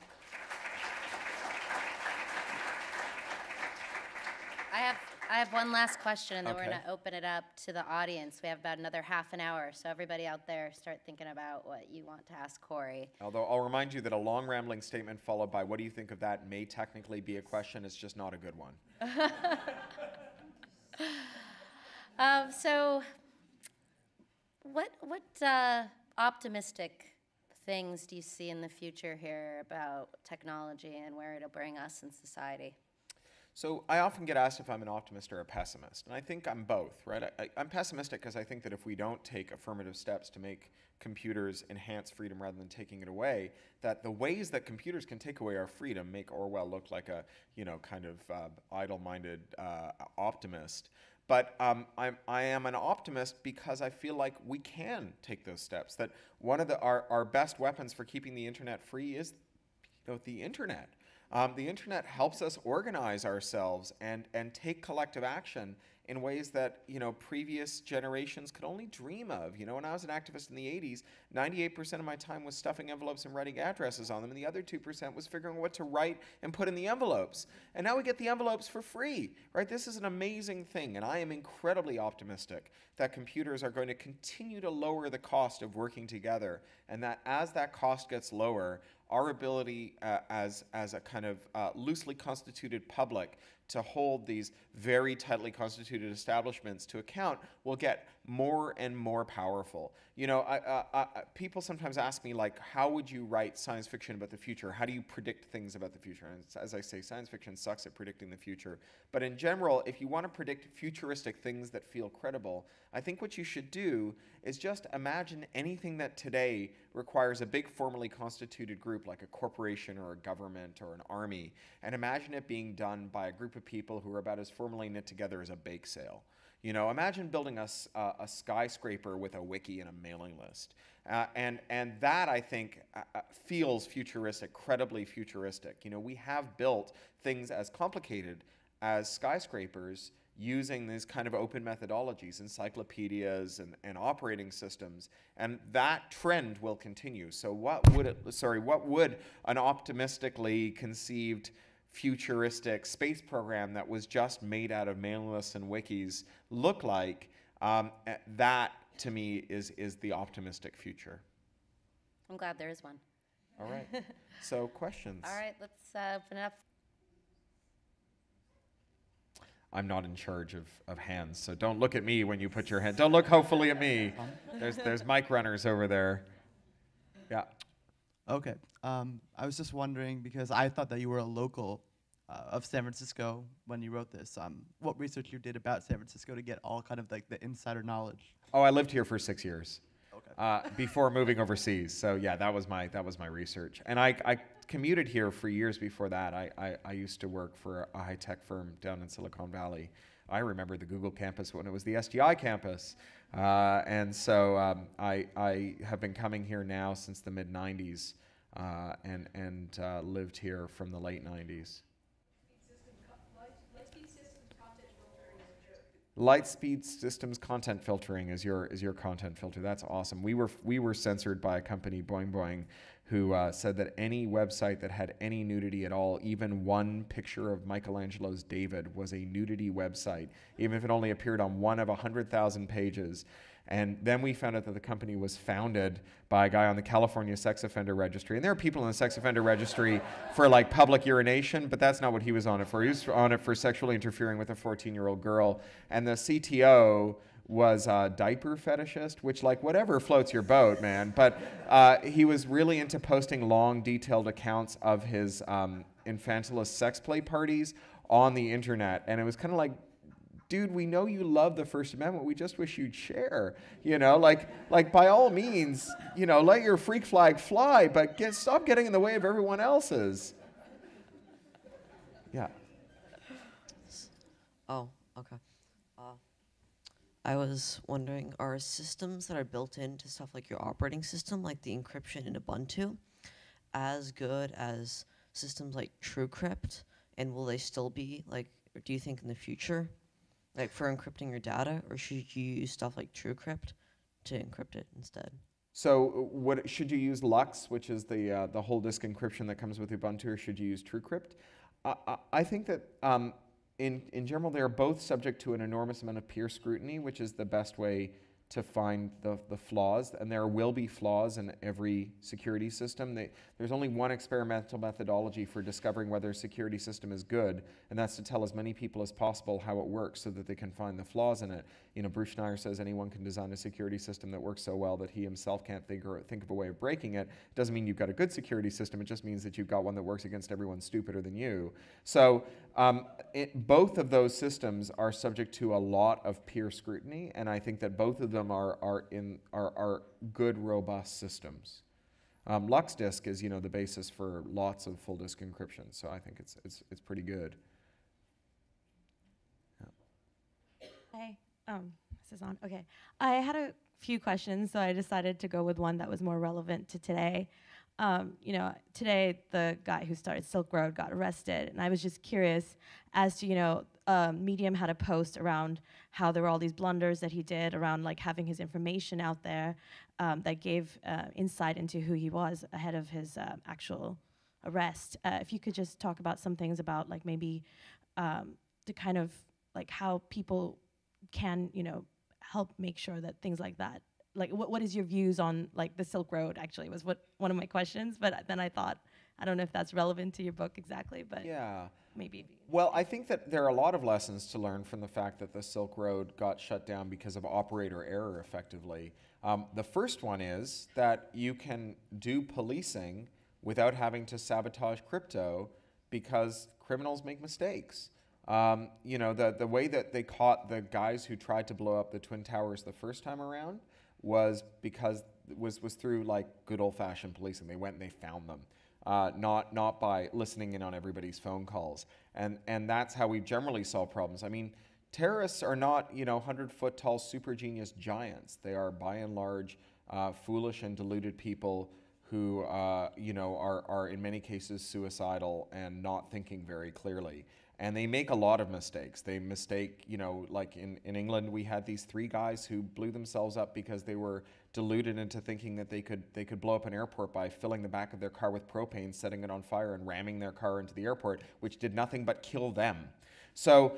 [SPEAKER 1] I have one last question, and then we're
[SPEAKER 2] Okay.
[SPEAKER 1] going to open it up to the audience. We have about another half an hour, so everybody out there, start thinking about what you want to ask Cory.
[SPEAKER 2] Although I'll remind you that a long rambling statement followed by "what do you think of that" may technically be a question. It's just not a good one.
[SPEAKER 1] So, what optimistic things do you see in the future here about technology and where it'll bring us in society?
[SPEAKER 2] So I often get asked if I'm an optimist or a pessimist, and I think I'm both, right? I'm pessimistic because I think that if we don't take affirmative steps to make computers enhance freedom rather than taking it away, that the ways that computers can take away our freedom make Orwell look like a, kind of idle-minded optimist. But I am an optimist because I feel like we can take those steps, that one of our best weapons for keeping the internet free is the internet. The internet helps us organize ourselves and take collective action in ways that previous generations could only dream of. When I was an activist in the 80s, 98% of my time was stuffing envelopes and writing addresses on them, and the other 2% was figuring out what to write and put in the envelopes. And now we get the envelopes for free, right? This is an amazing thing, and I am incredibly optimistic that computers are going to continue to lower the cost of working together, and that as that cost gets lower, our ability as a kind of loosely constituted public to hold these very tightly constituted establishments to account will get more and more powerful. People sometimes ask me, like, how would you write science fiction about the future? How do you predict things about the future? And as I say, science fiction sucks at predicting the future. But in general, if you want to predict futuristic things that feel credible, I think what you should do is just imagine anything that today requires a big formally constituted group like a corporation or a government or an army, and imagine it being done by a group of people who are about as formally knit together as a bake sale. Imagine building a skyscraper with a wiki and a mailing list. And that, I think, feels futuristic, credibly futuristic. We have built things as complicated as skyscrapers using these kind of open methodologies, encyclopedias and operating systems, and that trend will continue. So what would an optimistically conceived futuristic space program that was just made out of mailing lists and wikis look like? That, to me, is the optimistic future.
[SPEAKER 1] I'm glad there is one.
[SPEAKER 2] All right. So questions?
[SPEAKER 1] All right, let's open it up.
[SPEAKER 2] I'm not in charge of hands, so don't look at me when you put your hand. Don't look hopefully at me. There's mic runners over there. Yeah.
[SPEAKER 3] Okay. I was just wondering, because I thought that you were a local of San Francisco when you wrote this. What research you did about San Francisco to get all kind of like the insider knowledge?
[SPEAKER 2] Oh, I lived here for 6 years.
[SPEAKER 3] Okay.
[SPEAKER 2] Before moving overseas. So yeah, that was my research. And I commuted here for years before that. I used to work for a high-tech firm down in Silicon Valley. I remember the Google campus when it was the SGI campus. And so I have been coming here now since the mid-90s and lived here from the late 90s. Lightspeed systems content filtering is your content filter. That's awesome. We were censored by a company, Boing Boing, who said that any website that had any nudity at all, even one picture of Michelangelo's David, was a nudity website, even if it only appeared on one of 100,000 pages. And then we found out that the company was founded by a guy on the California Sex Offender Registry. And there are people in the Sex Offender Registry for like public urination, but that's not what he was on it for. He was on it for sexually interfering with a 14-year-old girl. And the CTO was a diaper fetishist, which like whatever floats your boat, man. But he was really into posting long, detailed accounts of his infantilist sex play parties on the internet. And it was kind of like, dude, we know you love the First Amendment. We just wish you'd share, you know, like by all means, you know, let your freak flag fly, but stop getting in the way of everyone else's. Yeah.
[SPEAKER 4] Oh, okay. I was wondering, are systems that are built into stuff like your operating system, like the encryption in Ubuntu, as good as systems like TrueCrypt? And will they still be, like, or do you think in the future, like for encrypting your data, or should you use stuff like TrueCrypt to encrypt it instead?
[SPEAKER 2] So what should you use Lux, which is the whole disk encryption that comes with Ubuntu, or should you use TrueCrypt? I think that in general, they are both subject to an enormous amount of peer scrutiny, which is the best way to find the flaws, and there will be flaws in every security system. There's only one experimental methodology for discovering whether a security system is good, and that's to tell as many people as possible how it works so that they can find the flaws in it. You know, Bruce Schneier says anyone can design a security system that works so well that he himself can't think of a way of breaking it. It doesn't mean you've got a good security system, it just means that you've got one that works against everyone stupider than you. So both of those systems are subject to a lot of peer scrutiny, and I think that both of them are good, robust systems. LuxDisk is, you know, the basis for lots of full disk encryption, so I think it's pretty good. Yeah.
[SPEAKER 5] Hi, this is on. Okay, I had a few questions, so I decided to go with one that was more relevant to today. You know, today the guy who started Silk Road got arrested, and I was just curious as to, you know, Medium had a post around how there were all these blunders that he did around like having his information out there that gave insight into who he was ahead of his actual arrest. If you could just talk about some things about like maybe the kind of like how people can, you know, help make sure that things like that. Like, what is your views on like the Silk Road? Actually, was one of my questions. But then I thought, I don't know if that's relevant to your book exactly, but
[SPEAKER 2] yeah,
[SPEAKER 5] maybe.
[SPEAKER 2] Well, I think that there are a lot of lessons to learn from the fact that the Silk Road got shut down because of operator error, effectively. The first one is that you can do policing without having to sabotage crypto because criminals make mistakes. You know, the way that they caught the guys who tried to blow up the Twin Towers the first time around was through like good old-fashioned policing. They went and they found them, not by listening in on everybody's phone calls. And that's how we generally solve problems. I mean, terrorists are not, you know, 100-foot tall super genius giants. They are by and large foolish and deluded people who, you know, are in many cases suicidal and not thinking very clearly. And they make a lot of mistakes. They mistake, you know, like in England, we had these 3 guys who blew themselves up because they were deluded into thinking that they could blow up an airport by filling the back of their car with propane, setting it on fire, and ramming their car into the airport, which did nothing but kill them. So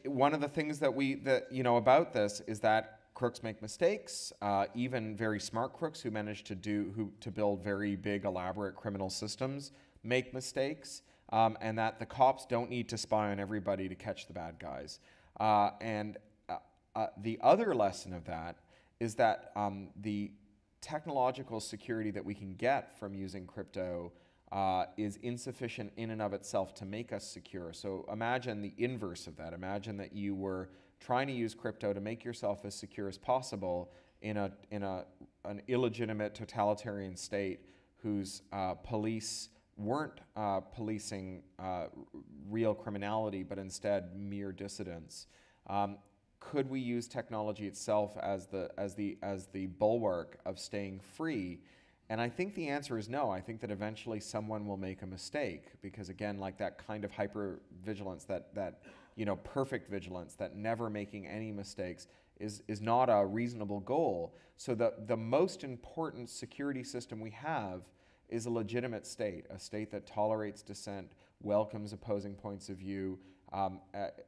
[SPEAKER 2] one of the things that you know about this is that crooks make mistakes. Even very smart crooks who manage to build very big, elaborate criminal systems make mistakes. And that the cops don't need to spy on everybody to catch the bad guys. And the other lesson of that is that the technological security that we can get from using crypto is insufficient in and of itself to make us secure. So imagine the inverse of that. Imagine that you were trying to use crypto to make yourself as secure as possible in an illegitimate totalitarian state whose police weren't policing real criminality, but instead mere dissidents. Could we use technology itself as the bulwark of staying free? And I think the answer is no. I think that eventually someone will make a mistake because, again, like that kind of hyper vigilance, that you know, perfect vigilance, that never making any mistakes is not a reasonable goal. So the most important security system we have is a legitimate state, a state that tolerates dissent, welcomes opposing points of view,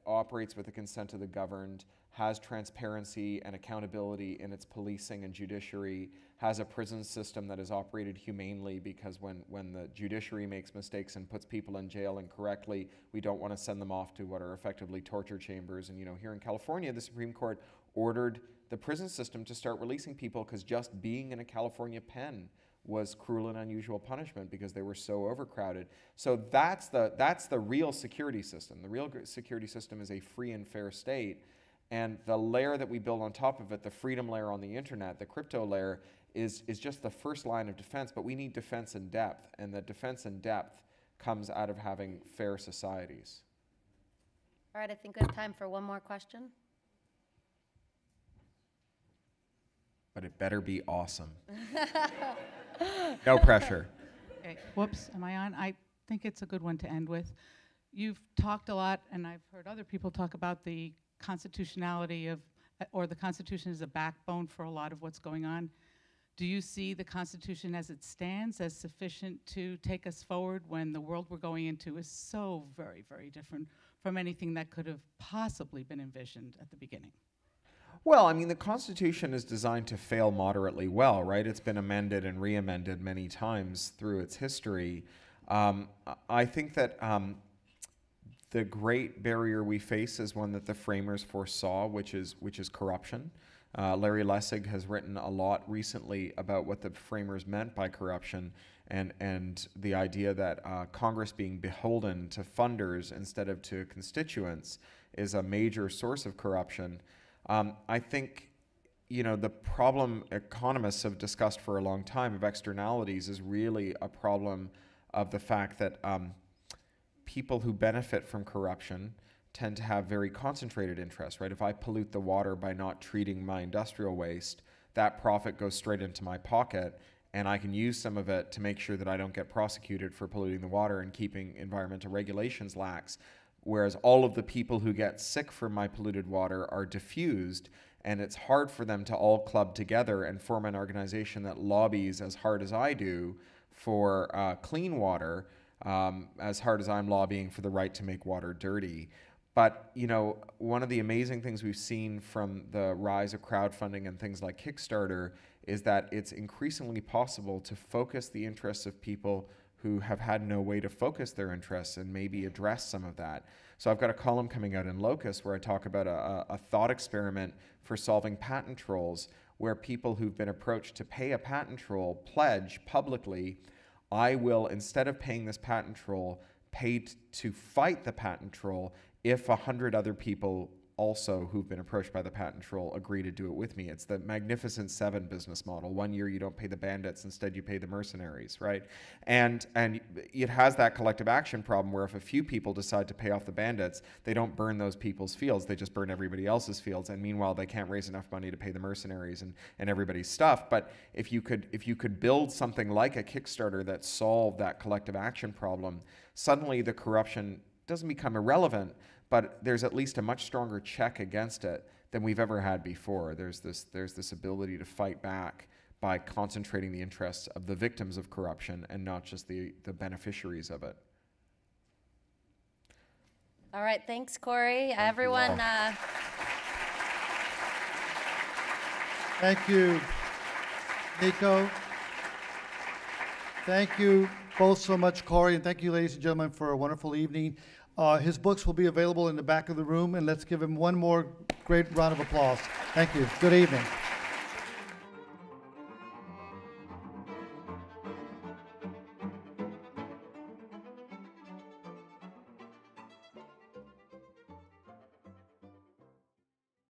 [SPEAKER 2] operates with the consent of the governed, has transparency and accountability in its policing and judiciary, has a prison system that is operated humanely, because when the judiciary makes mistakes and puts people in jail incorrectly, we don't want to send them off to what are effectively torture chambers. And here in California, the Supreme Court ordered the prison system to start releasing people because just being in a California pen was cruel and unusual punishment because they were so overcrowded. So that's the real security system. The real security system is a free and fair state. And the layer that we build on top of it, the freedom layer on the internet, the crypto layer, is just the first line of defense. But we need defense in depth. And the defense in depth comes out of having fair societies.
[SPEAKER 1] All right, I think we have time for one more question.
[SPEAKER 2] But it better be awesome. No pressure.
[SPEAKER 6] Okay. Whoops, am I on? I think it's a good one to end with. You've talked a lot, and I've heard other people talk about the constitutionality of, or the Constitution is a backbone for a lot of what's going on. Do you see the Constitution as it stands as sufficient to take us forward when the world we're going into is so very, very different from anything that could have possibly been envisioned at the beginning?
[SPEAKER 2] Well, I mean, the Constitution is designed to fail moderately well, right? It's been amended and re-amended many times through its history. I think that the great barrier we face is one that the framers foresaw, which is corruption. Larry Lessig has written a lot recently about what the framers meant by corruption, and the idea that Congress being beholden to funders instead of to constituents is a major source of corruption. I think, the problem economists have discussed for a long time of externalities is really a problem of the fact that people who benefit from corruption tend to have very concentrated interests, right? If I pollute the water by not treating my industrial waste, that profit goes straight into my pocket, and I can use some of it to make sure that I don't get prosecuted for polluting the water and keeping environmental regulations lax. Whereas all of the people who get sick from my polluted water are diffused, and it's hard for them to all club together and form an organization that lobbies as hard as I do for clean water, as hard as I'm lobbying for the right to make water dirty. But, one of the amazing things we've seen from the rise of crowdfunding and things like Kickstarter is that it's increasingly possible to focus the interests of people who have had no way to focus their interests and maybe address some of that. So I've got a column coming out in Locus where I talk about a thought experiment for solving patent trolls, where people who've been approached to pay a patent troll pledge publicly, I will, instead of paying this patent troll, pay to fight the patent troll if 100 other people also who've been approached by the patent troll agree to do it with me. It's the Magnificent Seven business model. 1 year you don't pay the bandits, instead you pay the mercenaries, right? And it has that collective action problem where if a few people decide to pay off the bandits, they don't burn those people's fields, they just burn everybody else's fields, and meanwhile they can't raise enough money to pay the mercenaries and everybody's stuff. But if you could build something like a Kickstarter that solved that collective action problem, suddenly the corruption doesn't become irrelevant, but there's at least a much stronger check against it than we've ever had before. There's this ability to fight back by concentrating the interests of the victims of corruption and not just the beneficiaries of it.
[SPEAKER 1] All right, thanks, Cory. Everyone.
[SPEAKER 7] Thank you, Nico. Thank you both so much, Cory, and thank you, ladies and gentlemen, for a wonderful evening. His books will be available in the back of the room, and let's give him one more great round of applause. Thank you. Good evening.